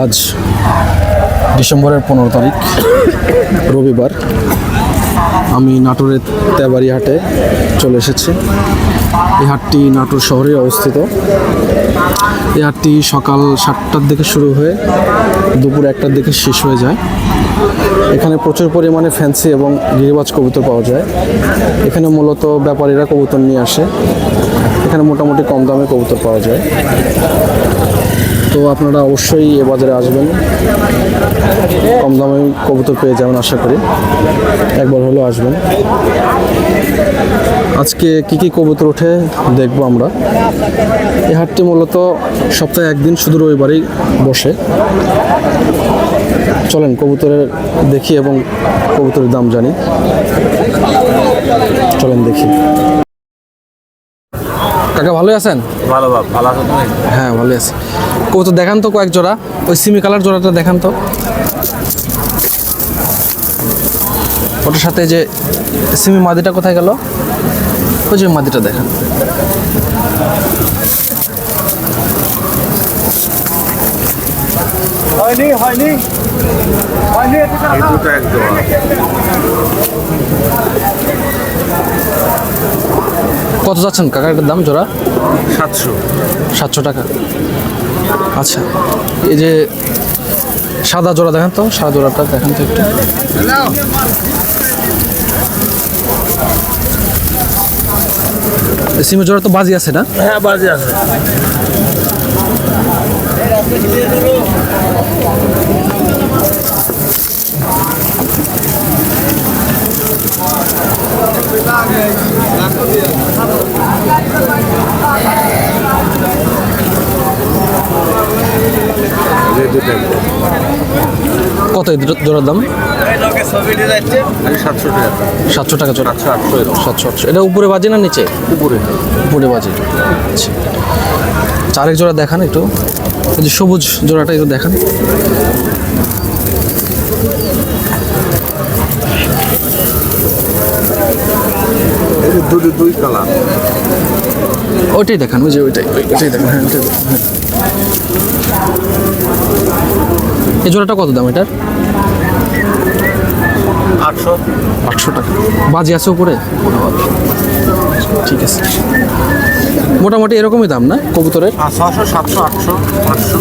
আজ ডিসেম্বরের 15 তারিখ রবিবার। আমি নাটোরের তেবাড়ি হাটে চলে এসেছি। এই হাটটি নাটোর শহরে অবস্থিত। এই হাটটি সকাল 7টার দিকে শুরু হয়ে দুপুর 1টার দিকে শেষ হয়ে যায়। এখানে প্রচুর পরিমাণে ফ্যান্সি এবং গিরিবাজ কবুতর পাওয়া যায়। এখানে মূলত ব্যাপারীরা কবুতর নিয়ে আসে। এখানে মোটামুটি কম দামে কবুতর পাওয়া যায়। তো আপনারা অবশ্যই এ বাজারে আসবেন, কম দামে কবুতর পেয়ে যাবেন আশা করি। একবার হলেও আসবেন। আজকে কি কবুতর ওঠে দেখবো আমরা। এই হাটটি মূলত সপ্তাহে একদিন শুধু রবিবারই বসে। চলেন কবুতরের দেখি এবং কবুতরের দাম জানি। চলেন দেখি। কাকা ভালোই আছেন? ভালো ভালো আছো তুমি? হ্যাঁ ভালোই আছি। কবুতর দেখান তো কয়েক জোড়া। ওই সিমি কালার জোড়াটা দেখান তো। ওটার সাথে যে সিমি মাদিটা কোথায় গেল? ওই যে মাদিটা দেখান। হয়নি এই দুটো একদম। কত যাচ্ছেন কাকা এটার দাম জোড়া? 700 টাকা। আচ্ছা, এই যে সাদা জোড়া দেখান তো, সাদা জোড়াটা দেখান তো একটু। সিমের জোড়া তো বাজি আছে না? হ্যাঁ বাজে আছে। কত এই জোড়ার দাম? 700 টাকা। 700 টাকা জোড়া। 700। এটা উপরে বাজে না নিচে? উপরে বাজে। আচ্ছা, চারেক জোড়া দেখান একটু। এই যে সবুজ জোড়াটা একটু দেখান। দুই কালার। ওইটাই দেখান, ওই যে ওইটাই দেখান। হ্যাঁ ওইটাই দেখান। হ্যাঁ, এই জোড়াটা কত দাম এটার? 800 টাকা। বাজি আছে উপরে? ঠিক আছে, মোটামুটি এরকমই দাম না কবুতরের? 600 700 800 500।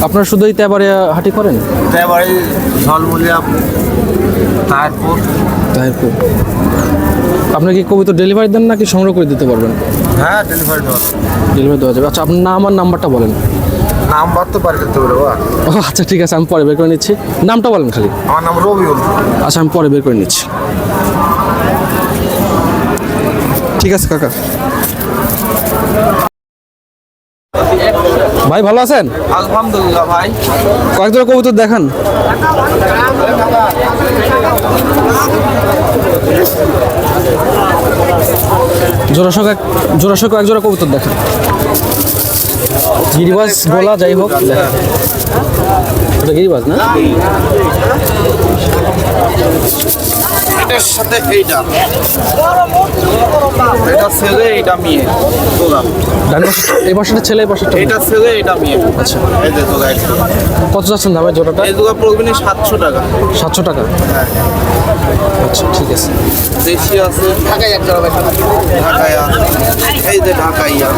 আপনারা শুধু এই তেবাড়িয়া হাটি করেন? তেবাড়ি, ঝলমুলিয়া, তাহিরপুর। আপনি কি কবুতর ডেলিভারি দেন নাকি সংগ্রহ করে দিতে পারবেন? হ্যাঁ ডেলিভারি দেওয়া যাবে। আচ্ছা, আপনার নাম আর নাম্বারটা বলেন। নাম্বার তো পারি করতে পারবো। ও আচ্ছা ঠিক আছে, আমি পরে বের করে নিচ্ছি। নামটা বলেন খালি। আমার নাম রবিউল। আচ্ছা, আমি পরে বের করে নিচ্ছি। ঠিক আছে কাকা। ভাই ভালো আছেন? আলহামদুলিল্লাহ ভাই। কয়েক জোড়া কবুতর দেখান। জোড়াশো কয়েক জোড়া কবুতর দেখান। গিরিবাজ গোলা যাই হোক দেখান। ওটা গিরিবাজ না? এটার সাথে এইটা, এটা ছেলে এটা মেয়ে। এই পাশেটা ছেলে, এই পাশেটা মেয়ে। এটা ছেলে এটা মেয়ে। আচ্ছা, এই যে তোরা কত যাচ্ছেন দামে জোড়াটা? এই দুটো প্রবীণ 700 টাকা। 700 টাকা। আচ্ছা ঠিক আছে। দেশি আছে ঢাকাই একটা ঢাকাই আছে। এই যে ঢাকাইয়া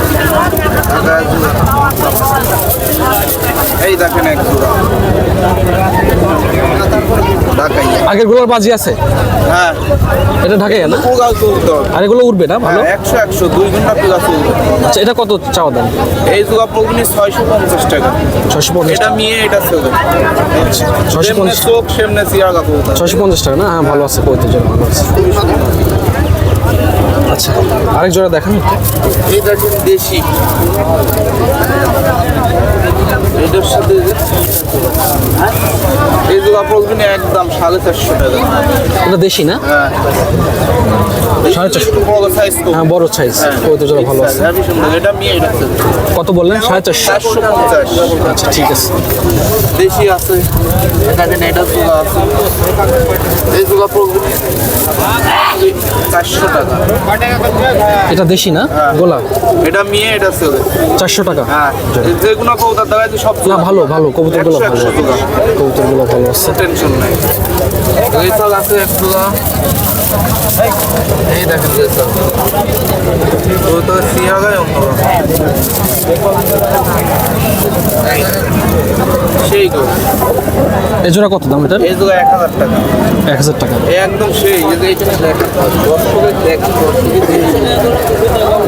এই দেখেন এক জোড়া ঢাকাইয়া। আগের গুলোর বাজি আছে? হ্যাঁ এটা ঢাকাইয়া না? পুগাল চলতে আর এগুলো উঠবে না ভালো? 100 2 ঘন্টা পুগা চলবে। আচ্ছা, এটা কত চাওয়া দাম? এই জোড়া প্রবীণ 650 টাকা। 650। এটা মেয়ে এটা ছেলে। 650 চোখ সামনে সিয়াগা চলতে 650 টাকা না? হ্যাঁ ভালো আছে, কইতে জন্য ভালো আছে। আচ্ছা, আরেক জোড়া দেখান। এই দেখেন দেশি। এটার সাথে এই জোড়া জোড়া পড়বে না একদম 450 টাকা। এটা দেশি না? হ্যাঁ 450। বড় সাইজ তো। হ্যাঁ বড় সাইজ, কবুতর জোড়া ভালো আছে। হেভি সুন্দর। এটা মেয়ে, এটা ছেলে। কত বললেন? 450। 450। আচ্ছা ঠিক আছে। দেশি আছে, এখানে এটা জোড়া আছে। এই জোড়া পড়বে 400 টাকা। এটা দেশি না? গোলা। এটা মেয়ে, এটা ছেলে। 400 টাকা। হ্যাঁ যেগুলো কবুতর দেখায় সব না জোড়া। ভালো ভালো, কবুতরগুলো 100 ভালো, জোড়া। কবুতরগুলো ভালো আছে। টেনশন নাই। এই চাল আছে এক জোড়া। এই দেখেন যে চাল তো সিয়া গায় অন্য সেই গো। এই জোড়া কত দাম এটার? এই জোড়া 1000 টাকা। 1000 টাকা। একদম সেই এই যে এইটা দেখেন, দর্শকের দেখেন,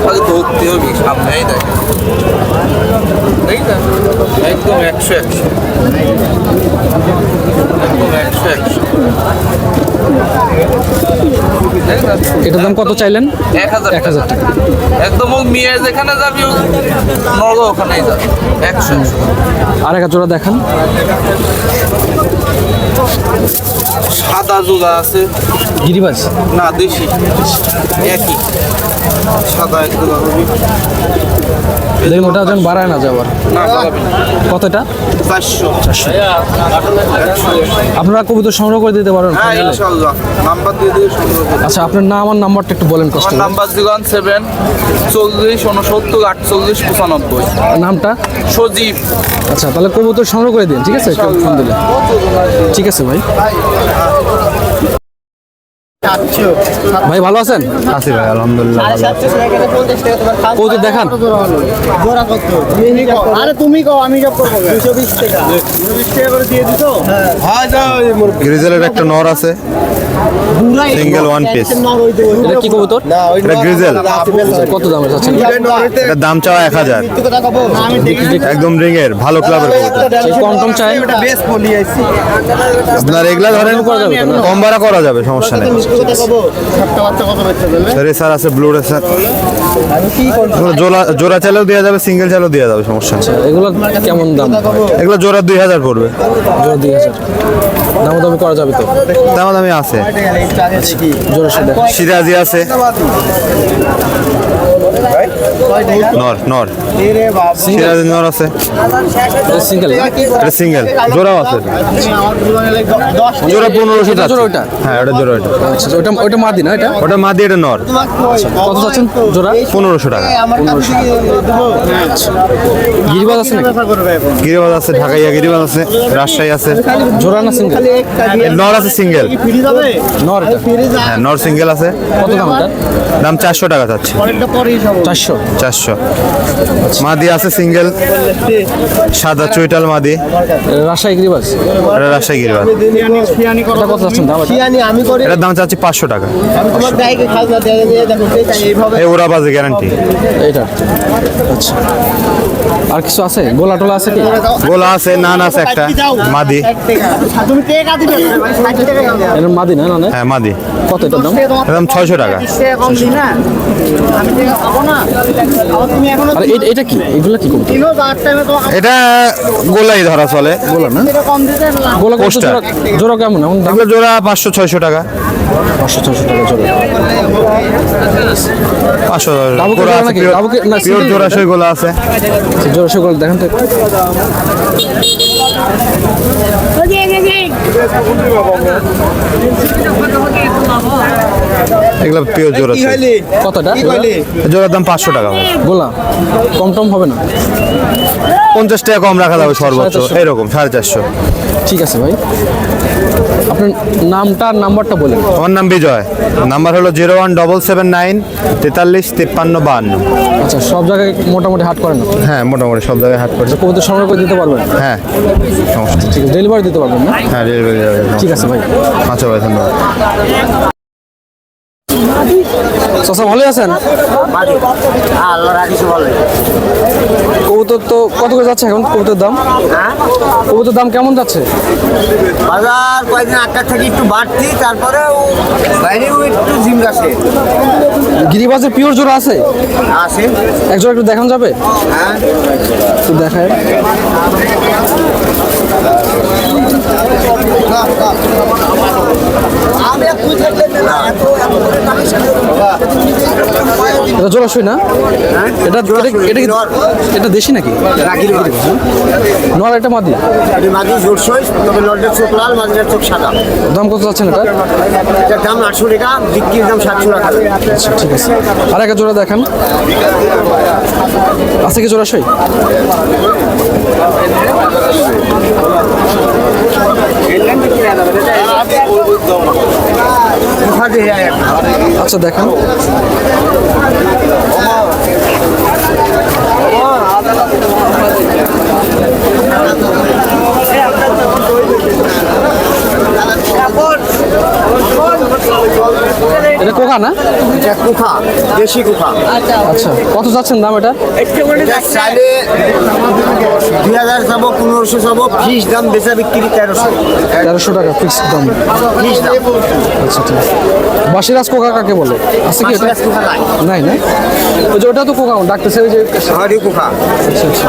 আগে ধরতে হবে সামনেই দেখেন, দেখি না একদম 100 একদম 100 এটার দাম কত চাইলেন? 1000 1000 টাকা। একদম ও মেয়ে যেখানে যাবি নগ ওখানেই যাবে 100। আর এক জোড়া দেখান। সাদা জোড়া আছে, গিরিবাজ। না দেশি একই সাদা এক জোড়া হবে। দেখুন ওটা যেন বাড়ায় না যাবার। না পাবেন কত এটা? 400। 400। আপনারা কবুতর সংগ্রহ করে দিতে পারেন? হ্যাঁ ইনশাআল্লাহ নাম্বার দিয়ে দিয়ে সংগ্রহ করুন। আচ্ছা আপনার নাম আর নাম্বারটা একটু বলেন কষ্ট আমার করে। নাম্বার 07 40 69 48 95। নামটা? সজীব। আচ্ছা তাহলে কবুতর সংগ্রহ করে দিন, ঠিক আছে? একটু ফোন দিলে। ঠিক আছে ভাই। ভাই ভালো আছেন? আছি ভাই আলহামদুলিল্লাহ ভালো আছি। কবুতর দেখান। আরে তুমি কও, আমি জব করবো 220 টাকা 220 টাকা করে দিয়ে দিত। গ্রিজেলের একটা নর আছে, সিঙ্গেল ওয়ান পিস। এটা কি কবুতর? এটা গ্রিজেল। কত দাম আছে? এটার দাম চাওয়া 1000। একদম রিংয়ের ভালো ক্লাবের কবুতর। কম টম চাই? আপনার এগুলা ধরেন কম ভাড়া করা যাবে, সমস্যা নেই। রেসার আছে, ব্লু রেসার। জোড়া চালেও দেওয়া যাবে, সিঙ্গেল চালেও দেওয়া যাবে, সমস্যা নেই। এগুলো কেমন দাম? এগুলো জোড়া 2000 পড়বে। জোড়া 2000। দামাদামি করা যাবে তো? দামাদামি আছে। জোড়া সেটা সিরাজি আছে, নর নর সিরাজি নর আছে। সিঙ্গেল। এটা সিঙ্গেল, জোড়াও আছে। জোড়া 1500 এটা জোড়া ওইটা? হ্যাঁ ওটা জোড়া ওটা। আচ্ছা ওটা ওইটা মাদি না এটা? ওটা মাদি, এটা নর। কত চাচ্ছেন জোড়া? 1500 টাকা। গিরিবাজ আছে নাকি? গিরিবাজ আছে, ঢাকাইয়া গিরিবাজ আছে, রাজশাহী আছে। জোড়া না সিঙ্গেল? নর আছে সিঙ্গেল। নর এটা? হ্যাঁ নর সিঙ্গেল আছে। কত দাম এটা? দাম 400 টাকা যাচ্ছে। 400। 400। মাদি আছে সিঙ্গেল, সাদা চুইটাল মাদি। রাজশাহী গিরিবাজ। এটা রাজশাহী গিরিবাজ। এটা কত চাচ্ছেন দাম? আমি করে এটার দাম চাচ্ছি 500 টাকা। আমি তোমার গাইকে খাজনা দিয়ে দিয়ে দেখো এইভাবে এই ওরা বাজে গ্যারান্টি। এইটা আচ্ছা। আর কিছু আছে? গোলা টোলা আছে কি? গোলা আছে, নান আছে একটা মাদি। 60 টাকা তুমি টাকা দিবে 60 টাকা দাও। এর মাদি না? না হ্যাঁ মাদি। কত এটার দাম? এটার দাম 600 টাকা। 20 টাকা কম দিই না, আমি টাকা খাবো না। আবার তুমি এখনো আর এটা কি? এগুলা কি কবুতর? কিলো 8 টাকা তো এটা গোলাই ধরা চলে। গোলা না? টাকা কম দিতে না। গোলা কত কোষ্টা। জোড়া? জোড়া কেমন এমন দাম? এগুলো জোড়া 500-600 টাকা। 500-600 টাকা জোড়া। 500 ডাবুকে গোলা জোড়া আছে, নাকি? পিওর ডাবুকে না, পিওর single জোড়া এটা? সই গোলা আছে। জোড়া সেগুলো দেখেন তো একটু। এগুলো পিওর জোড়া আছে। কতটা? জোড়ার দাম 500 টাকা ভাই। গোলা কম টম হবে না? 50 টাকা কম রাখা যাবে সর্বোচ্চ, 450 এরকম 450। ঠিক আছে ভাই। আপনার নামটা আর নাম্বারটা বলেন। আমার নাম বিজয়, নাম্বার হলো 01779 43 53 52। আচ্ছা সব জায়গায় মোটামুটি হাট করেন আপনি? হ্যাঁ মোটামুটি সব জায়গায় হাট করছে। কবুতর সংগ্রহ করে দিতে পারবেন? হ্যাঁ সমস্যা নেই। ঠিক আছে, ডেলিভারি দিতে পারবেন না? হ্যাঁ ডেলিভারি যাবে। ঠিক আছে ভাই। আচ্ছা ভাই ধন্যবাদ। চাচা ভালোই আছেন? আল্লাহ রাখিস বলে। কবুতর তো কত করে যাচ্ছে এখন কবুতর দাম? কবুতর দাম কেমন যাচ্ছে? বাজার কয়েকদিন আটটা থেকে একটু বাড়তি, তারপরেও বাইরেও একটু জিম আসে গিরিবাজের পিওর জোড়া আছে? আসে। এক জোড়া একটু দেখানো যাবে? হ্যাঁ একটু দেখায়। এটা জলাশয় না? এটা এটা দেশি নাকি? নর এটা মাদি? মাদি জোরসই, তবে নটের চোখ লাল, মাদিটার চোখ সাদা। দাম কত যাচ্ছেন এটা? এটার দাম 800 টাকা, বিক্রির দাম 700 টাকা। আচ্ছা ঠিক আছে। আর একটা জোড়া দেখান, আছে কি জোড়াশয়? আচ্ছা দেখান। এটা কোকা না? এটা কুখা, দেশি কুখা। আচ্ছা কত যাচ্ছেন দাম এটা? এটা চাইলে 2000 যাবো, 1500 যাবো, ফিস দাম বেচা বিক্রি 1300। 1300 টাকা ফিক্স দাম। ফিস দাম। আচ্ছা ঠিক আছে। বাসিরাজ কোকা কাকে বলে? আছে কি এটা? বাসিরাজ কুখা নাই। নাই না? ওই যে ওটা তো কোকা ডাকতেছে ওই যে। হরি কুখা। আচ্ছা আচ্ছা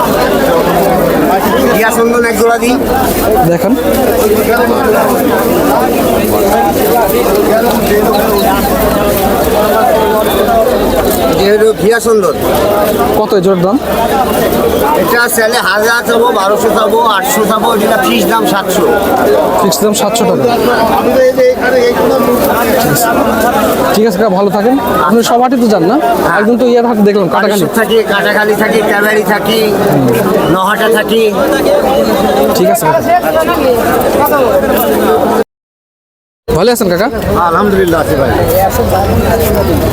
ইয়া চন্দন এক জোড়া দিন। দেখান। ভিয়া সুন্দর। কত এই জোড়ার দাম? এটা চাইলে 1000 যাবো, 1200 যাবো, 800 যাবো, এটা ফিস দাম 700। ফিক্স দাম 700 টাকা। ঠিক আছে কাকা, ভালো থাকেন। আপনি সবারই তো যান না? একদম তো ইয়ার হাতে দেখলাম কাটাখালি থাকি, কাটাখালি থাকি, ক্যাবারি থাকি, নহাটা থাকি। ঠিক আছে কাকা। ভালো আছেন কাকা? আলহামদুলিল্লাহ আছে ভাই।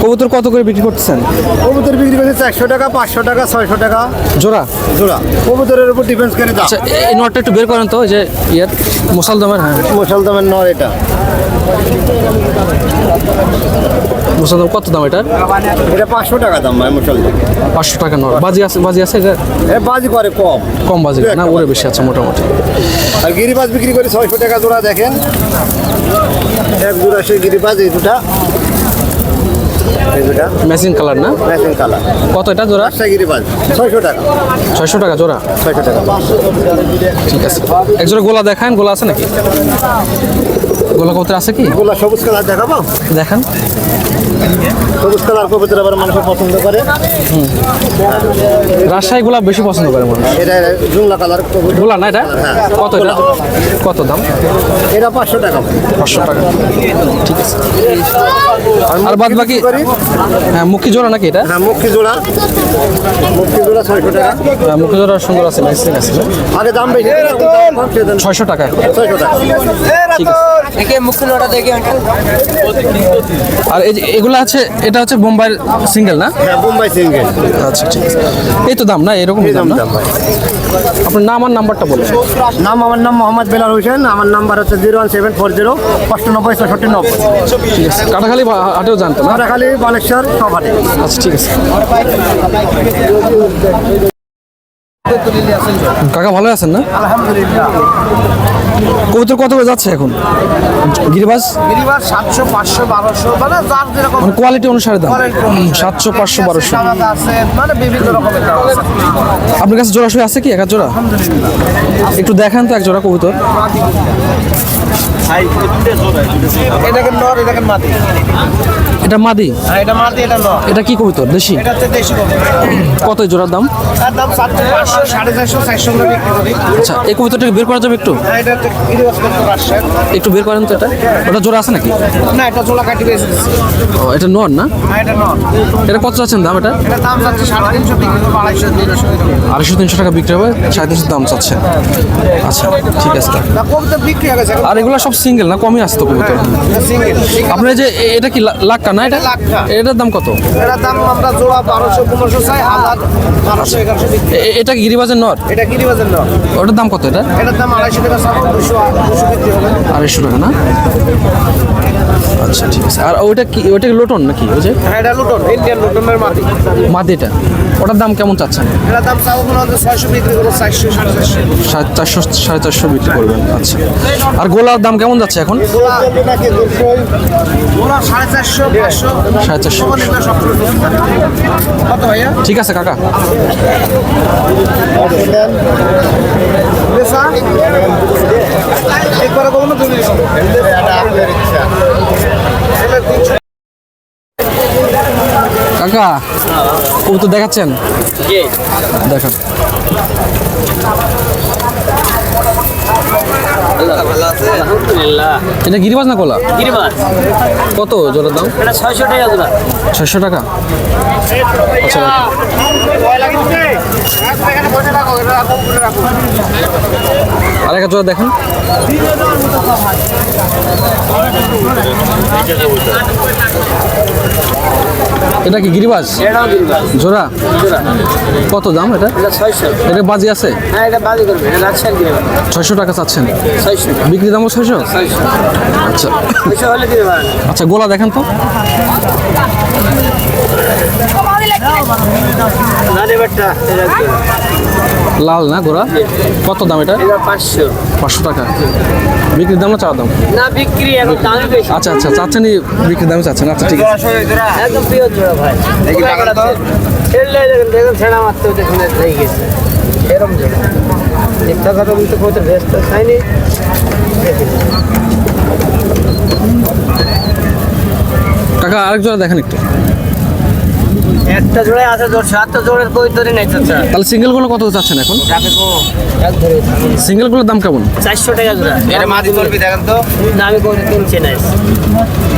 কবুতর কত করে বিক্রি করতেছেন? কবুতর বিক্রি করছে 400 টাকা, 500 টাকা, 600 টাকা জোড়া জোড়া। কবুতরের উপর ডিফেন্স করে দাম। আচ্ছা এই নটটা একটু বের করেন তো, ওই যে ইয়ার মুসালদমের। হ্যাঁ মশাল দামের নর এটা। মুসালদম কত দাম এটার? এটা 500 টাকা দাম ভাই মশাল। 500 টাকা নট। বাজি আছে এটা? বাজি করে কম। কম বাজি না, ওরে বেশি আছে মোটামুটি। আর গিরিবাজ বিক্রি করে 600 টাকা জোড়া। দেখেন এক জোড়া সেই গিরিবাজ, এই দুটা, এই দুটা ম্যাচিং কালার না? Matching colour. কত এটা জোড়া? রাজশাহী গিরিবাজ 600 টাকা। 600 টাকা জোড়া। 600 টাকা। ঠিক আছে। এক জোড়া গোলা দেখান, গোলা আছে নাকি? গোলা কবুতর আছে কি? গোলা সবুজ কালার দেখাবো? দেখান। সবুজ কালার কবুতর আবার মানুষ পছন্দ করে। রাজশাহী গোলাপ বেশি পছন্দ করে মানুষ। এটা জুংলা কালার কবুতর। গোলা না এটা? কত এটা? কত দাম? এটা 500 টাকা। 500 টাকা। ঠিক আছে। আর বাদ বাকি? হ্যাঁ মুখী জোড়া নাকি এটা? হ্যাঁ মুখী জোড়া। মুখী জোড়া 600 টাকা। মুখী জোড়া সুন্দর আছে, ম্যাচিং আছে। আগে দাম বেশি, 600 টাকা। 600 টাকা। ঠিক আছে। আর এই যে এগুলো আছে, এটা হচ্ছে বোম্বাই সিঙ্গেল না? হ্যাঁ বোম্বাই সিঙ্গেল। আচ্ছা ঠিক আছে। এই তো দাম না, এরকম দাম না? আপনার নাম আর নাম্বারটা বলুন। আমার নাম মোহাম্মদ বেলাল হোসেন। আমার নাম্বার হচ্ছে 01740 95 66 90। ঠিক আছে। কাটাখালী হাটেও জানতো না? খালি বালেশ্বর সব হাটে। আচ্ছা ঠিক আছে। কাকা ভালো আছেন না? আলহামদুলিল্লাহ। কবুতর কত করে যাচ্ছে এখন গিরিবাজ? গিরিবাজ 700, 500, 1200, মানে যার যেরকম মানে কোয়ালিটি অনুসারে দাম। 700, 500, 1200 আছে, মানে বিভিন্ন রকমের দাম আছে। আপনার কাছে জোড়াশয় আছে কি? এক জোড়া একটু দেখান তো, এক জোড়া কবুতর। এটাকে নর, এটাকে মাটি। এটা মাদি? এটা মাটি, এটা নর। এটা কি কবুতর? দেশি? এটা হচ্ছে দেশি কবুতর। কত এই জোড়ার দাম? তার দাম 500, 450, 400 করে বিক্রি করি। আচ্ছা এই কবুতরটাকে বের করা যাবে একটু? এটা হচ্ছে গিরিবাজ কবুতর রাজশাহী। একটু বের করেন তো এটা। ওটা জোড়া আছে নাকি? না, এটা চোলা কাটি বেশি। ও এটা নর না? এটা নর। এটা কত চাচ্ছেন দাম এটা? এটা দাম যাচ্ছে 350, বিক্রি করবো 250, 300। 250-300 টাকা বিক্রি হবে, 350 দাম চাচ্ছে। আচ্ছা ঠিক আছে। না কবুতর বিক্রি হয়ে গেছে। আর এগুলো সব সিঙ্গেল না? কমই আসতো কবুতর। সিঙ্গেল। আপনার যে এটা কি লাক্কা না? এটা লাক্কা। এটার দাম কত? এটার দাম আমরা জোড়া 1200, 1500 চাই, 1000, 1200, 1100 বিক্রি। এটা কি গিরিবাজের নর? এটা গিরিবাজের নর। ওটার দাম কত এটা? এটার দাম 250 টাকা চাবো, 200 বিক্রি হবে। 250 টাকা না? আচ্ছা ঠিক আছে। আর ওইটা কি, ওইটা কি লোটন নাকি? ওই যে হ্যাঁ এটা লুটন, ইন্ডিয়ান লুটনের মাটি। মাদিটা, ওটার দাম কেমন চাচ্ছেন? এটার দাম চাবো মনে হচ্ছে 600, বিক্রি করবো 400, 450। 450, 450 বিক্রি করবেন। আচ্ছা। আর গোলার দাম কেমন যাচ্ছে এখন? গোলা 450, 500, 450। এগুলো সব কত ভাইয়া? ঠিক আছে কাকা। বেসা একবার কখনো তুমি এটা আপনার ইচ্ছা। কাকা কবুতর দেখাচ্ছেন? দেখান। এটা গিরিবাজ না কলা? কত জোড়ার দাম? 600 টাকা জোড়া। 600 টাকা। আচ্ছা আর একটা জোড়া দেখেন। এটা কি গিরিবাজ এটাও গিরিবাজ। জোড়া? জোড়া। কত দাম এটা? এটা 600। এটা বাজি আছে? হ্যাঁ, এটা বাজি করবে। এটা রাজশাহী গিরিবাজ। 600 টাকা চাচ্ছেন? 600। বিক্রি দামও 600? 600। আচ্ছা 600 হলে গিরিবাজ। আচ্ছা গোলা দেখেন তো। না রে বেটা, এটা লাল না গোড়া? কত দাম এটা? 500। 500 টাকা। বিক্রির দাম না চাওয়া দাম? না বিক্রি, এখন দামই বেশি। আচ্ছা আচ্ছা চাচ্ছেন, বিক্রির দামে চাচ্ছেন। আচ্ছা ঠিক আছে। একদম প্রিয় জোড়া ভাই। ছেড়লে দেখুন ছেড়া মারতে হতে শুনে হয়ে গেছে এরম জোড়া। মিথ্যা কথা বলতে কত ব্যস্ত খাইনি। কাকা আরেক জোড়া দেখেন একটু। একটা জোড়ায় আছে 7টা জোড়ের কই ধরে নাই চাচা। তাহলে সিঙ্গেলগুলো কত চাচ্ছেন এখন? যাবে গো এক ধরে সিঙ্গেলগুলোর দাম কেমন? 400 টাকা জোড়া। এর মাঝে চলবি দেখেন তো। না আমি কই কিনছি না।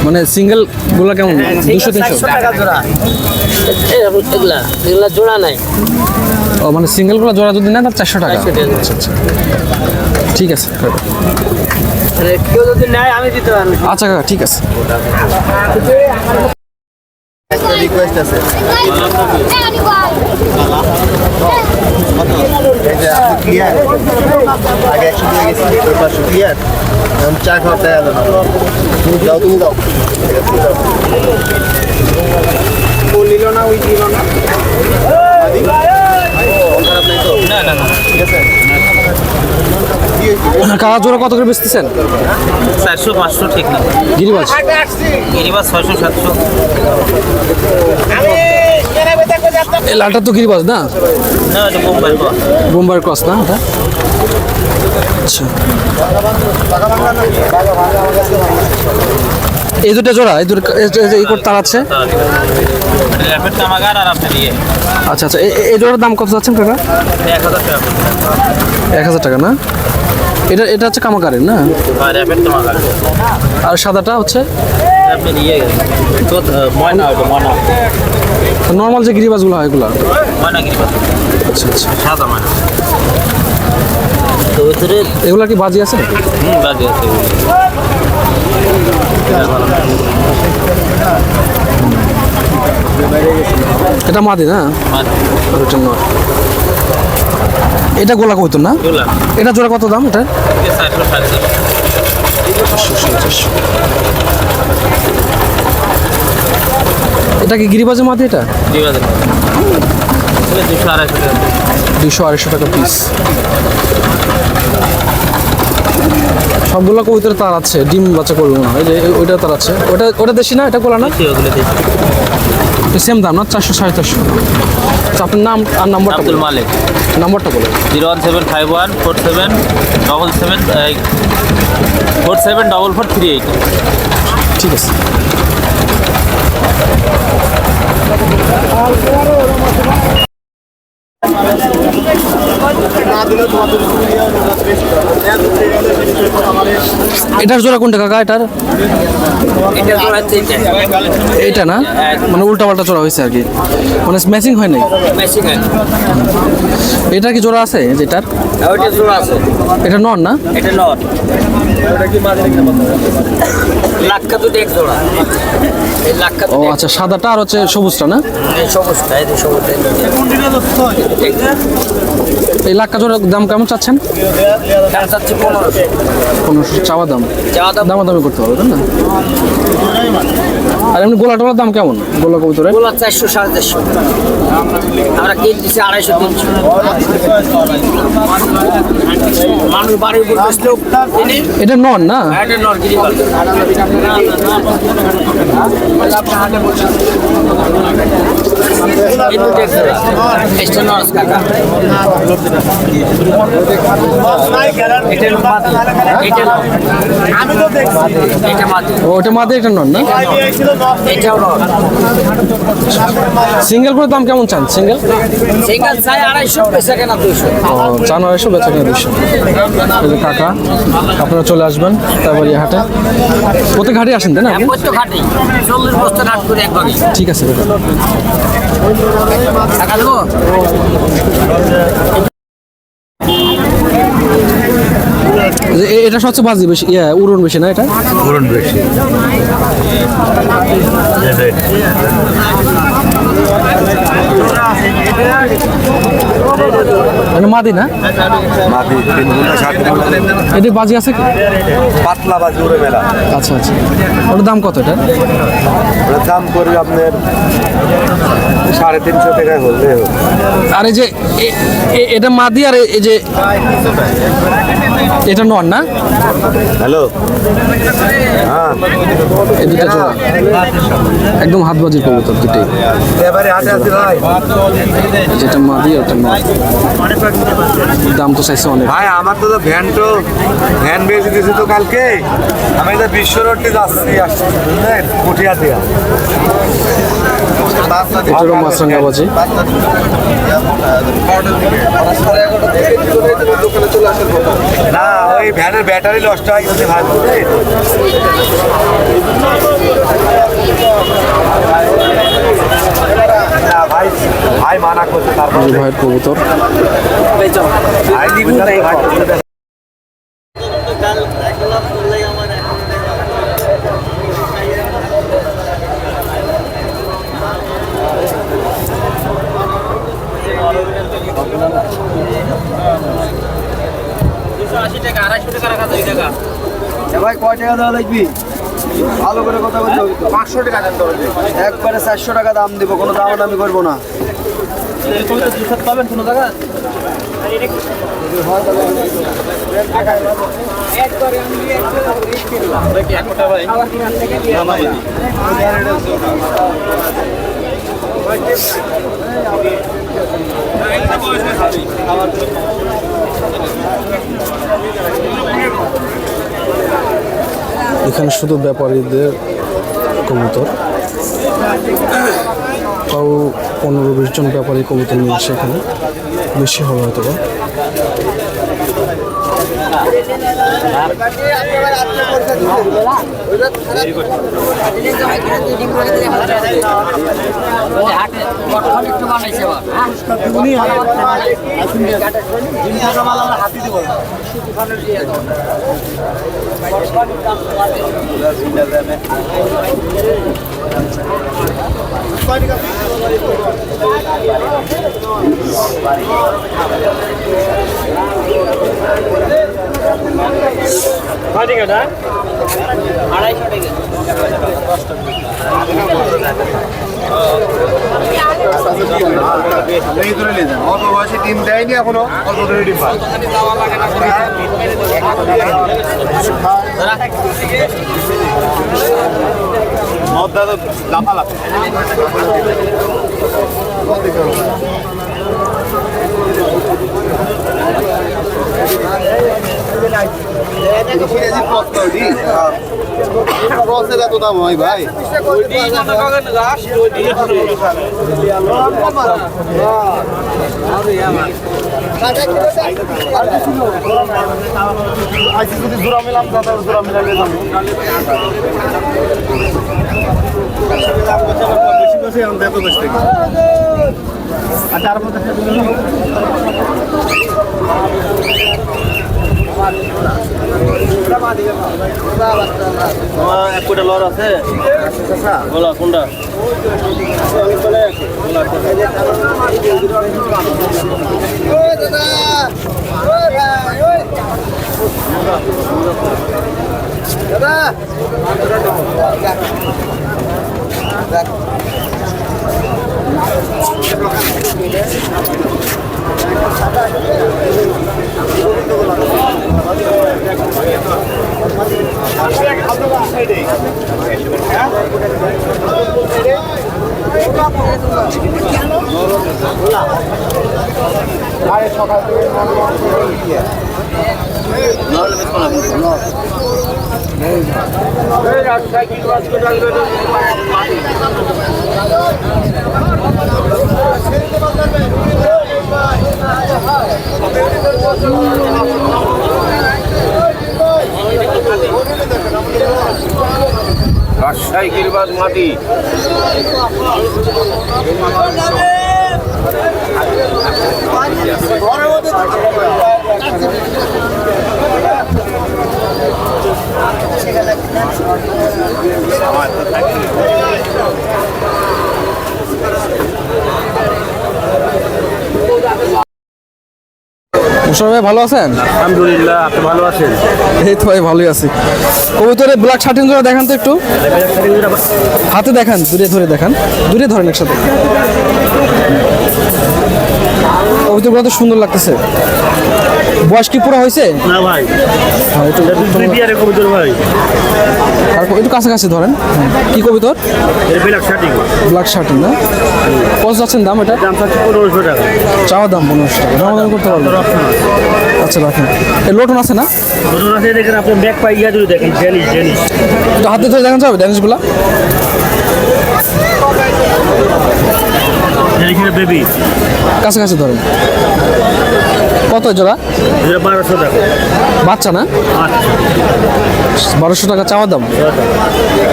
মানে সিঙ্গেলগুলো কেমন? 200-300 টাকা জোড়া। এগুলা এগুলা জোড়া নাই। ও মানে সিঙ্গেলগুলো জোড়া যদি নেন তাহলে 400 টাকা। 400 টাকা। আচ্ছা আচ্ছা ঠিক আছে। মানে কেউ যদি নেয় আমি দিতে পারবো। আচ্ছা কাকা ঠিক আছে। রিকোয়েস্ট আছে ক্লিয়ার আগে 100 দিয়ে গেছি 500 ক্লিয়ার এখন চা খাওয়াতে গেল না যাও তুমি দাও বলিল না ওই দিল না। না না না ঠিক আছে কাকা জোড়া কত করে বেচতেছেন? 400 500 ঠিক না। গিরিবাজ গিরিবাজ 600 700। এই লালটা তো গিরিবাজ না? না এটা বোম্বাই কো। বোম্বাই ক্রস না এটা? আচ্ছা এই দুটো জোড়া, এই দুটো এই কোট তার আছে। র্যাপিড কামাগার আর আপনি দিয়ে আচ্ছা আচ্ছা এই জোড়ার দাম কত যাচ্ছেন কাকা? 1000 টাকা। 1000 টাকা না? এটা এটা হচ্ছে কামাকারের না? আর র্যাপিড কামাগার আর সাদাটা হচ্ছে আপনি দিয়ে তো ময়না ওটা ময়না। নর্মাল যে গিরিবাজগুলো হয় এগুলো? ময়না গিরিবাজ। আচ্ছা আচ্ছা সাদা ময়না। তো ভিতরে এগুলো কি বাজি আছে? বাজি আছে। এটা মাদি না? আর ওটা নর। এটা গোলা কত না? এগুলা এটা জোড়া কত দাম এটা? 400 450। এটা কি গিরিবাজের মাদি এটা? গিরিবাজ। এটা 200 250 টাকা। 200-250 টাকা পিস। সবগুলো কবুতরে তার আছে, ডিম বাচ্চা করবো না। এই যে ওইটা তার আছে, ওটা ওটা দেশি না? এটা কোলা না? ওগুলো দেখি। সেম দাম না? 400-450। আচ্ছা আপনার নাম আর নাম্বারটা আব্দুল বলুন। মালিক। নাম্বারটা বলুন। 017514777474438। ঠিক আছে। এটার জোড়া কোনটা কাকা? এটার এটা তো আছে এইটা না? মানে উল্টা পাল্টা জোড়া হয়েছে আর কি, মানে ম্যাচিং হয় নাই। মেশিন। এটা কি জোড়া আছে যেটার? ওইটা জোড়া আছে। এটা নর না? এটা নট। ওটা কি মাঝে একটা বন্ধ। লাক্কা তো এক জোড়া। এই লাক্কা ও আচ্ছা সাদাটা আর হচ্ছে সবুজটা না? এই সবুজটা এই সবুজটা। এই লাক্কা জোড়ার দাম কেমন চাচ্ছেন? দাম চাচ্ছি 1500। 1500 চাওয়া দাম? চাওয়া দাম দামাদামি করতে হবে তাই না? আর এমনি গোলা টোলার দাম কেমন? গোলা কবুতরের গোলা 400 450। আমরা কেজি দিচ্ছি 250 300। মানুষ বাড়ির উপর বসলেও তিনি এটা নর না? এটা নর গিরিবাজ। না ওটা মাদে, এটা নন না? সিঙ্গেল করে দাম কেমন চান? সিঙ্গেল সিঙ্গেল চাই 250, বেচা কেনা 200। চান 250, বেচা কিনা 200। এই যে কাকা, আপনারা চলে আসবেন তারপরে হাটে। প্রত্যেক হাটে আসেন তাই না? প্রত্যেক হাটে 40 বস্তা হাট করে এক ভাগে। ঠিক আছে কাকা। টাকা দেবো? এটা সবচেয়ে বাজি বেশি, উড়ন বেশি না? এটা পুরন বেশি। মানে মাদি না? মাটি 3 গুণা 60 গুণা। এটা বাজি আছে কি? পাতলা বাজি উড়ে মেলা। আচ্ছা আচ্ছা, ওটার দাম কত এটা? ওটার দাম করবে আপনার 350 টাকায় হলে। আর এই যে এটা মাদি, আর এই যে এটা নন না? হ্যালো, হ্যাঁ এই দুটো জোড়া একদম হাতবাজির কবুতর দুটোই। এবারে হাটে আছে ভাই। যেটা মাদি ওটা নন। দাম তো চাইছে অনেক। ভাই আমার তো ভ্যান বেঁচে দিয়েছে তো কালকে। আমি তো বিশ্ব রোডে যাচ্ছি, আসছি বুঝলেন, কুঠিয়া দিয়া। এটারও মাছরাঙ্গা বাজি। না, ওই ভ্যানের ব্যাটারি নষ্ট হয়ে গেছে ভাই, বুঝলেন? না ভাই, ভাই মানা করছে তারপর এই ভাইয়ের কবুতর। ভাই নিবু তাই ভাই করছে। ভাই কয় টাকা দেওয়া লাগবি? ভালো করে কথা বলতে হবে তো। 500 টাকা দেন তো। একবারে 400 টাকা দাম দেবো, কোনো দাম আমি করবো না। পাবেন কোনো জায়গা? এখানে শুধু ব্যাপারীদের কবুতর। তাও 15-20 জন ব্যাপারী কবুতর নিয়ে আসে এখানে, বেশি হবে হয়তো বা। অল্প বয়সে ডিম দেয়নি এখনো, অল্প করে ডিম পায়। এত দাম হয় ভাই? জোড়া মিলাম, জোড়া মিলালে বেশি বেশি এত বেশি থেকে। আচ্ছা, আর এক কোটা লর আছে বলা কোনটা? রাজশাহী গিরিবাজ মাটি মুশারফ ভাই ভালো আছেন? আলহামদুলিল্লাহ, আপনি ভালো আছেন? এই তো ভাই ভালোই আছি। কবুতরের ব্ল্যাক শার্টিন জোড়া দেখান তো একটু, হাতে দেখান, দূরে ধরে দেখান, দূরে ধরেন একসাথে। কবুতরগুলো তো সুন্দর লাগতেছে। বয়স কি পুরো হয়েছে? না ভাই, হ্যাঁ, একটু কবুতর ভাই, আর একটু কাছাকাছি ধরেন। কি কবুতর? ব্ল্যাক শার্টিং, ব্ল্যাক শার্টিন না? কত যাচ্ছেন দাম এটা? দাম থাকছে 1500 টাকা। চাওয়া দাম 1500 টাকা, দাম করতে পারবেন? আচ্ছা রাখেন। এই লোটন আছে না? নতুন আছে, দেখেন আপনি ব্যাক পাই গিয়ে যদি দেখেন ডেনিশ ডেনিশ, একটু হাতে ধরে দেখান যাবে ড্যানিশগুলা? ডেনিশের বেবি কাছাকাছি ধরেন। কত জোড়া? এটা 1200 টাকা। বাচ্চা না? আচ্ছা, 1200 টাকা চাওয়া দাম।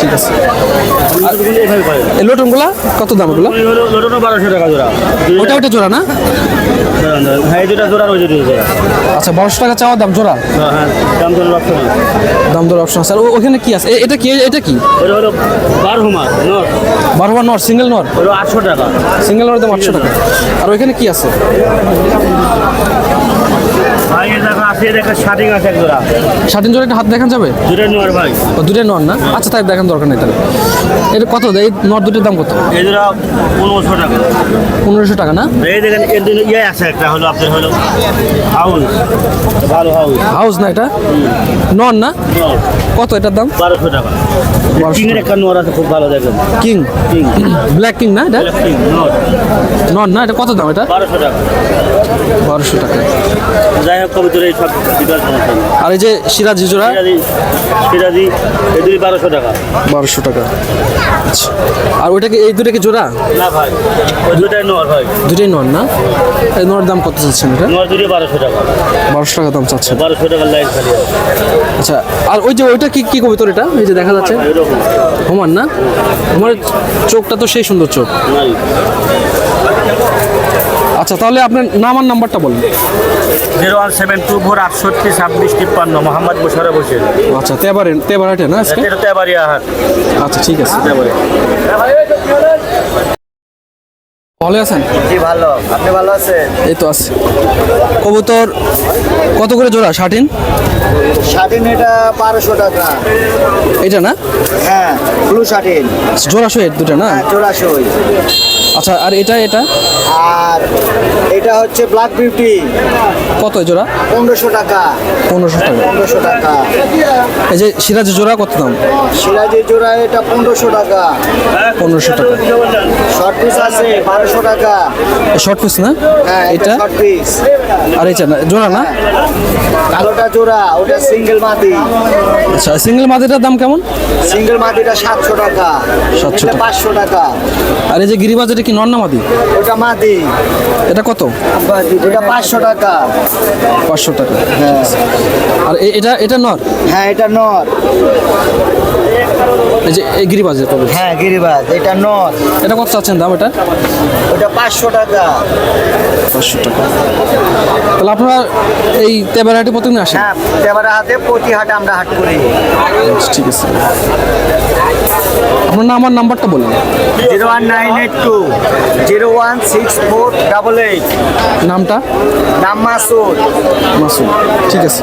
ঠিক আছে। এইভাবে পাই। এই লোটনগুলা কত দাম এগুলো? লোটনও 1200 টাকা জোড়া। ওটা ওটা জোড়া না? হ্যাঁ, এই দুটা জোড়া আর ওই দুটো জোড়া। আচ্ছা 1200 টাকা চাওয়া দাম জোড়া? হ্যাঁ, দাম ধরে রাখতে হবে। দাম দর অপশন আছে। আর ওখানে কি আছে? এটা কি? এটা কি? ওটা হলো বারহুমা নর, 12 নর, সিঙ্গেল নর? হলো 800 টাকা। সিঙ্গেল নরের দাম 800 টাকা। আর ওইখানে কি আছে? ভাই এই দেখো আছে, দেখো শার্টিং আছে এক জোড়া। শার্টিন জোড়া একটা হাত দেখান যাবে? দুটো নর ভাই, ও দুটোই নর না? আচ্ছা তাই দেখান দরকার নেই তাহলে। এটা কত? এই নর দুটোর দাম কত? এই জোড়া 1500 টাকা। 1500 টাকা না? এই দেখেন এর জন্য ইয়ে আছে একটা, হলো আপনার হলো হাউস, ভালো হাউস হাউস না এটা? নর না? নর, কত এটার দাম? 1200 টাকা। 1200 কিংয়ের একটা নর আছে খুব ভালো, দেখেন কিং? কিং, ব্ল্যাক কিং না এটা? কিং নর, নর না? এটা কত দাম এটা? 1200 টাকা। 1200 টাকা। যাই হোক কবিতর এই সব বিকাশ সমস্যা নেই। আর এই যে সিরাজি জোড়া? সিরাজি এই দুই 1200 টাকা। 1200 টাকা। আচ্ছা। আর ওইটা কি, এই দুটো কি জোড়া? না ভাই, ওই দুটাই নর ভাই, দুটোই নর না? এই নর দাম কত চাচ্ছেন এটা? নর দুটোই 1200 টাকা। 1200 টাকা দাম চাচ্ছেন। 1200 টাকা লাইন খালি আছে। আচ্ছা। আর ওই যে ওইটা কি কি কবুতর এটা? এই যে দেখা যাচ্ছে এরকম হুমার না? হুমারের চোখটা তো সেই সুন্দর চোখ। নাই। আচ্ছা তাহলে আপনার নাম আর নাম্বারটা বলুন। 01724682653 মোহাম্মদ মোশাররফ হোসেন। আচ্ছা তেবারাটে না আজকে? এটা তেবাড়িয়া হাট। আচ্ছা ঠিক আছে। তেবাড়িয়া। ভালো আছেন? জি ভালো, আপনি ভালো আছেন? এই তো আছে। কবুতর কত করে জোড়া শার্টিন? শার্টিন এটা 1200 টাকা। এটা না? হ্যাঁ, ব্লু শার্টিন, জোড়া শো দুটা না? হ্যাঁ জোড়াশই। আচ্ছা আর এটা এটা আর এটা হচ্ছে ব্ল্যাক বিউটি, কত জোড়া? 1500 টাকা। 1500 টাকা। 1500 টাকা। এই যে সিরাজি জোড়া কত দাম? সিরাজি জোড়া এটা 1500 টাকা। 1500 টাকা। শর্ট পিস আছে 1200 টাকা। শর্ট পিস না? হ্যাঁ এটা? এটা শর্ট পিস। আর এটা না জোড়া না? কালোটা জোড়া, ওটা সিঙ্গেল মাদি। আচ্ছা সিঙ্গেল মাদিটার দাম কেমন? সিঙ্গেল মাদিটা 700 টাকা। 700 এটা টাকা। 500 টাকা। আর এই যে গিরিবাজ এটা কি নর না মাদি? ওটা মাদি, এটা কত? এটা 500 টাকা। 500 টাকা। হ্যাঁ আর এটা এটা নর? হ্যাঁ এটা নর। এই যে এই গিরিবাজ যেটা বলছি। হ্যাঁ গিরিবাজ, এটা নর। এটা কত চাচ্ছেন দাম এটা? ওটা 500 টাকা। 500 টাকা। তাহলে আপনারা এই তেবারাটি প্রতিদিন আসেন? হ্যাঁ দেবারা হাতে প্রতি হাটে আমরা হাট করি। আচ্ছা, ঠিক আছে। আপনার নাম আর নাম্বারটা বলুন। 01982 016488। নামটা? নাম মাসুদ। মাসুদ। ঠিক আছে।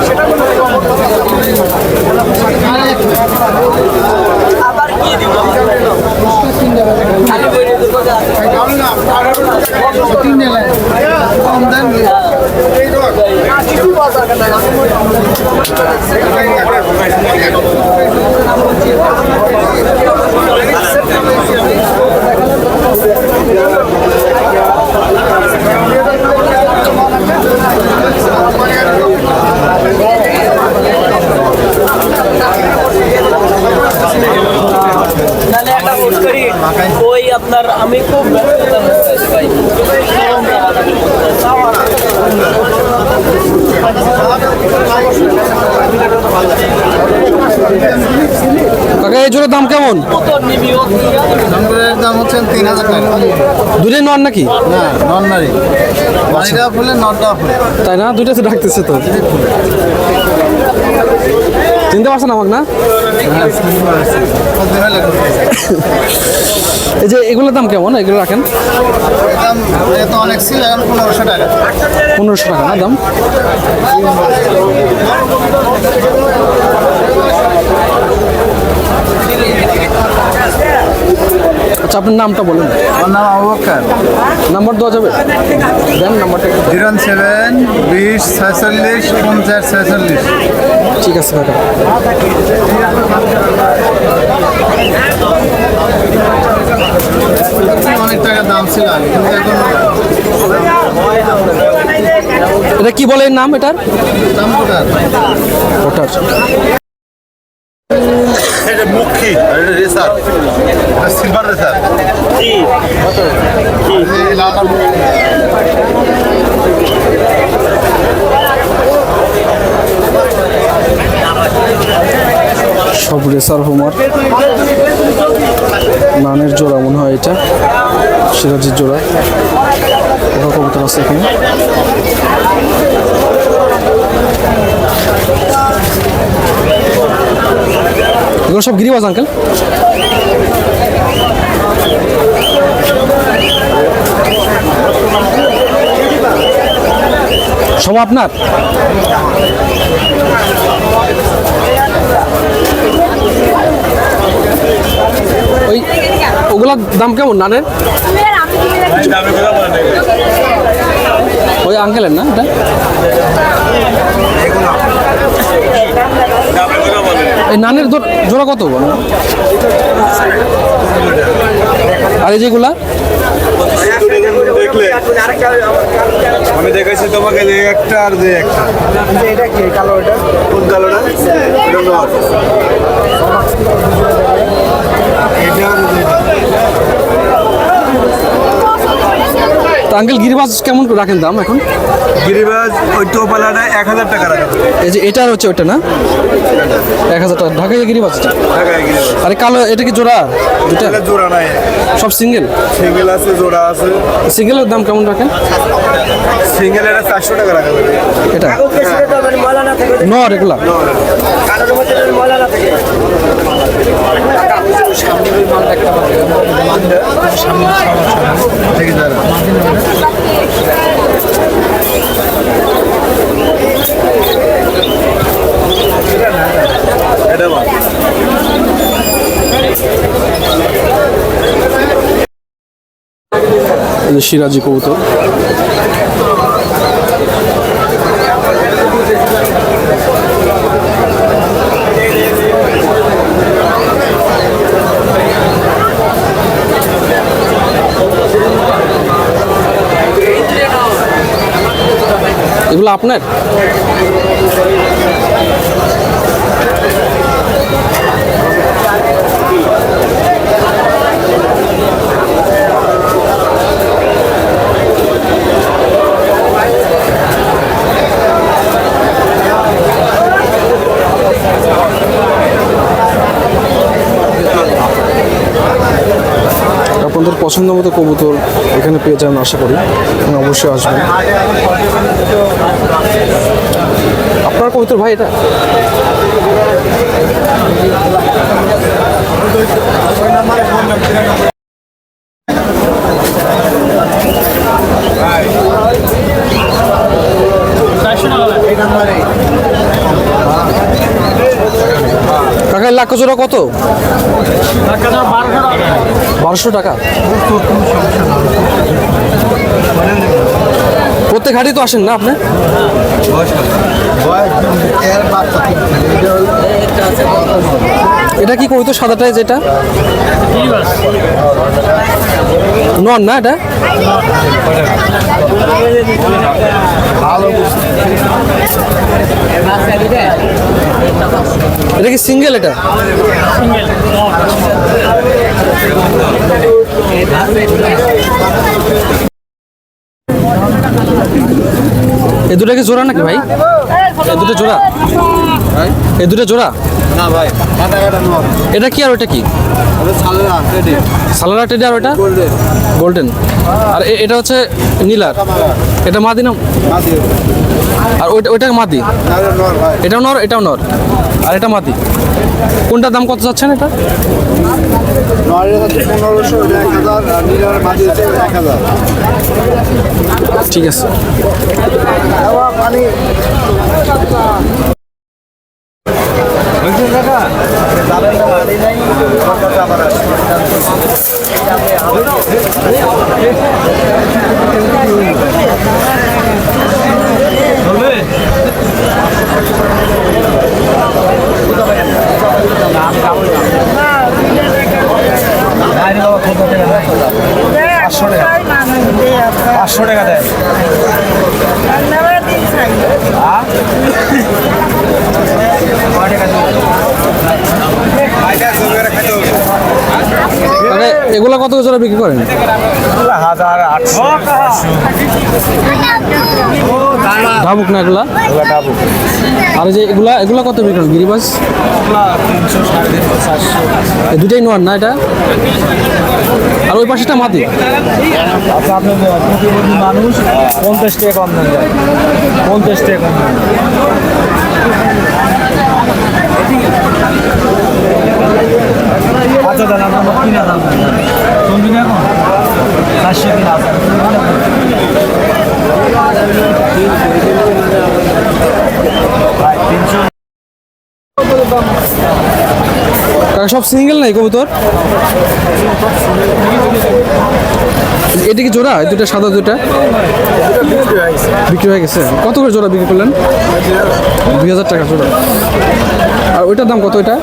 সেটা তাহলে একটা হুট করি ওই আপনার আমি খুব ব্যস্ততার মধ্যে আছি ভাই কাকা এই জোড়ার দাম কেমন? দাম হচ্ছে 3000 টাকা। দুটোই নন নাকি? না নন নারী, নারীটা ফুলে নটটা ফুলে। তাই না? দুইটা তো ডাকতেছে তো। চিনতে পারছেন আমাকে না? এই যে এগুলোর দাম কেমন? এগুলো রাখেন দাম তো অনেক ছিল, এখন 1500 টাকা। 1500 টাকা না দাম? আচ্ছা আপনার নামটা বলুন। আমার নাম আবু বকর। নাম্বার দেওয়া যাবে? দেন নাম্বারটা একটু। 07 20 46 50 46। ঠিক আছে কাকা। অনেক টাকা দাম ছিল আগে, কিন্তু এখন এটা কি বলে এর নাম এটার? দাম কোথায়? ওটার এটা মুখী, এটা রেসার, এটা সিলভার রেসার। সব রেসার হোমার নানের জোড়া মনে হয় এটা, সিরাজির জোড়া। ওরা কবুতর আছে এখানে। এগুলো সব গিরিবাজ আঙ্কেল? সব আপনার? ওই ওগুলার দাম কেমন নানের? ওই আঙ্কেলের না এটা? এই নানের জোড়া কত বলো? আর এই যেগুলা দেখলে আমি দেখাইছি তোমাকে, যে একটা আর যে একটা। এটা কি কালো? এটা কোন কালোটা? এটা নর। তো আঙ্কেল গিরিবাজ কেমন করে রাখেন দাম এখন? গিরিবাজ ওই টোপালাটা 1000 টাকা রাখা। এই যে এটার হচ্ছে ওইটা না, 1000 টাকা ঢাকায় গিরিবাজ। ঢাকায় গিরিবাজ। আরে কালো এটা কি জোড়া? দুটা এটা জোড়া নাই, সব সিঙ্গেল? সিঙ্গেল আছে, জোড়া আছে। সিঙ্গেলের দাম কেমন রাখেন? সিঙ্গেল এটা 400 টাকা রাখা যাবে। এটা নর এগুলা? ঠিক আছে। এটা বল। এই যে সিরাজি কবুতর। এগুলো আপনার? আপনাদের পছন্দ মতো কবুতর এখানে পেয়ে যাবেন আশা করি, এবং অবশ্যই আসবেন। আপনার কবুতর ভাই এটা? কাকা লাখ জোড়া কত? 1200 টাকা। প্রত্যেক হাটে তো আসেন না আপনি? এটা কি কই তো সাদাটায় যেটা নন না এটা? এটা কি সিঙ্গেল? এটা এ দুটা কি জোড়া নাকি ভাই? এ দুটো জোড়া? এ দুটো জোড়া না ভাই, মাথা কাটা নয়। এটা কি আর ওটা কি? সালেরা টেডি, সালারা টেডি আর ওটা গোল্ডেন, গোল্ডেন। আর এটা হচ্ছে নীলার। এটা মাদি না? মাদি। আর ওইটা মাদি? নারে নর ভাই। এটাও নর, এটাও নর, আর এটা মাদি। কোনটার দাম কত যাচ্ছেন এটা? নরের হচ্ছে 1500, 1000, আর নীলের মাদি হচ্ছে 1000। ঠিক আছে। পানি মানে এগুলা কত জোড়া বিক্রি করেন? 1800। ঢাবুক না এগুলা? আর এই যে এগুলা এগুলা কত বিক্রি করেন গিরিবাস? 300, 350, 400। এই দুটাই নোয়ার না এটা? আর ওই পাশেটা মাদি? আচ্ছা, আপনি প্রতিবন্ধী মানুষ 50 টাকা কম দেন, 50 টাকা কম দেন। আচ্ছা দাদা, আমরা 3000 দেন। শুনবি না এখন? 400 কিনা আছে। ভাই 300। সব সিঙ্গেল নাই কবুতর? এটা কি জোড়া? এই দুটা সাদা দুটা বিক্রি হয়ে গেছে। কত করে জোড়া বিক্রি করলেন? 2000 টাকা জোড়া। আর ওইটার দাম কত? এটা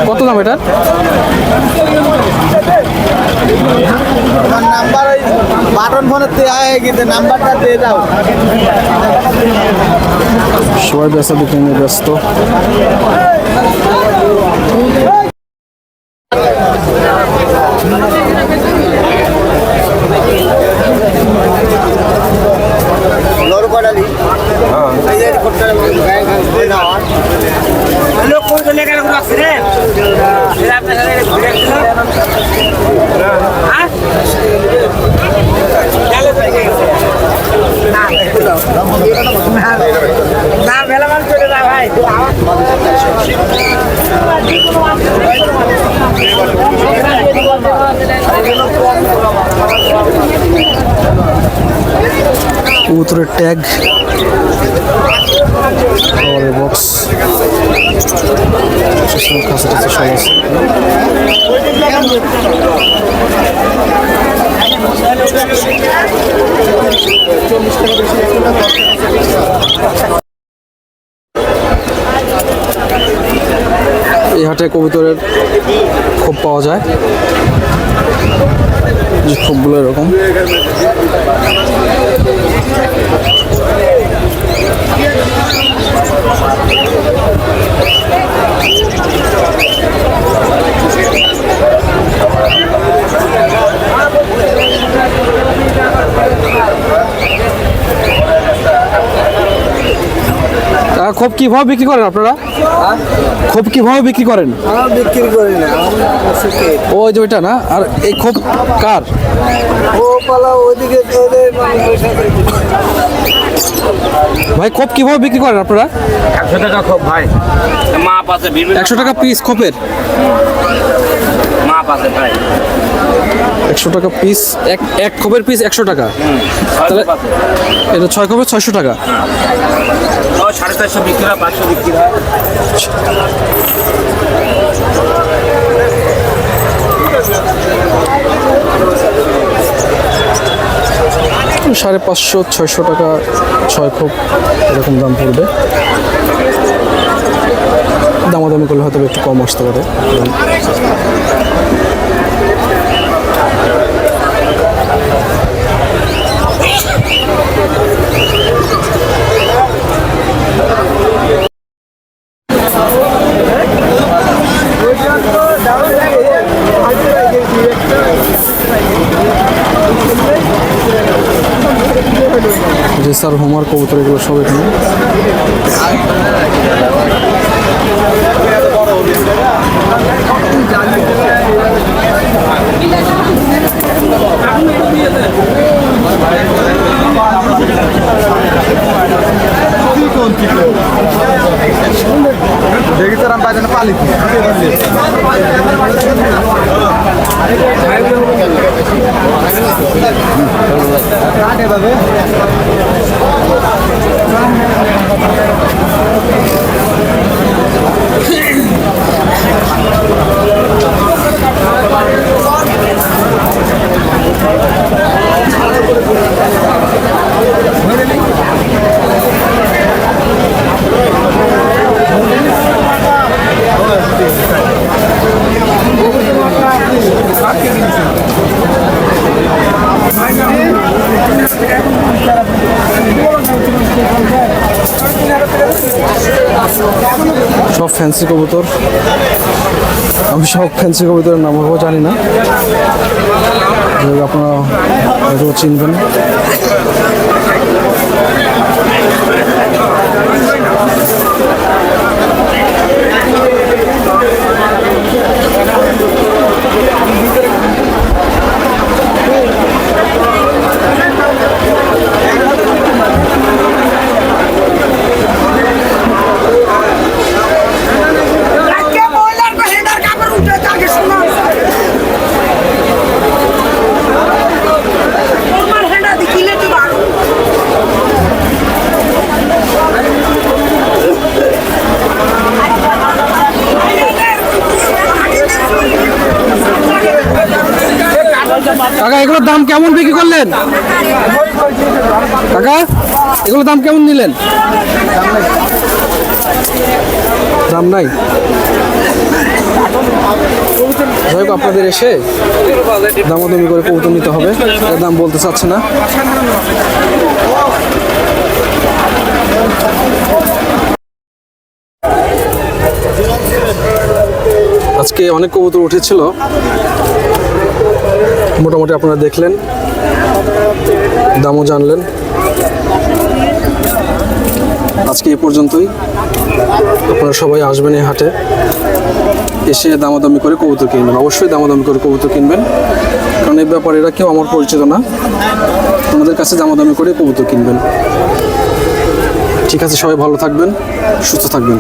কত দাম এটা? নাম্বার ওই বাটন ফোনের কিন্তু নাম্বারটা দিয়ে দাও। সবাই বেচা বিক্রি নিয়ে ব্যস্ত। লড়ু কটালি লোক কোন তো লেখা রাখছে রে এরা আপনার সাথে ঘুরে আসছিল হ্যাঁ চলে তো গেছে না বেলা মান চলে যা ভাই কবুতরের ট্যাগ বক্স কাছে সব আছে। এই হাটে কবুতরের খোপ পাওয়া যায়, যে খোপগুলো এরকম। খোপ কিভাবে বিক্রি করেন আপনারা? খোপ কিভাবে বিক্রি করেন? বিক্রি করি না, ওই যে ওইটা না। আর এই খোপ কার? ও পালা ওইদিকে ভাই খোপ কিভাবে বিক্রি করেন আপনারা? 100 টাকা খোপ ভাই, মাপ আছে বিভিন্ন 100 টাকা পিস খোপের? মাপ আছে ভাই, 100 টাকা পিস। এক খোপের পিস 100 টাকা। তাহলে এটা 6 খোপের 600 টাকা। 450 বিক্রি হয়, 500 বিক্রি হয়। 550-600 টাকা 6 খোপ এরকম দাম পড়বে। দামাদামি করলে হয়তো একটু কম আসতে পারে। যে স্যার হোমার কবুতর এগুলো সব এখানে। দেখি তোর আমি বাজানো পালি সব ফ্যান্সি কবুতর। আমি সব ফ্যান্সি কবুতরের নাম জানি না, আপনারা হয়তো চিনবেন। কাকা এগুলোর দাম কেমন বিক্রি করলেন? কাকা এগুলোর দাম কেমন নিলেন? দাম নাই। যাই হোক, আপনাদের এসে দামাদামি করে কবুতর নিতে হবে, এর দাম বলতে চাচ্ছে না। আজকে অনেক কবুতর উঠেছিল, মোটামুটি আপনারা দেখলেন, দামও জানলেন। আজকে এ পর্যন্তই। আপনারা সবাই আসবেন এই হাটে, এসে দামাদামি করে কবুতর কিনবেন। অবশ্যই দামাদামি করে কবুতর কিনবেন, কারণ এই ব্যাপারে এরা কেউ আমার পরিচিত না। আমাদের কাছে দামাদামি করে কবুতর কিনবেন। ঠিক আছে, সবাই ভালো থাকবেন, সুস্থ থাকবেন।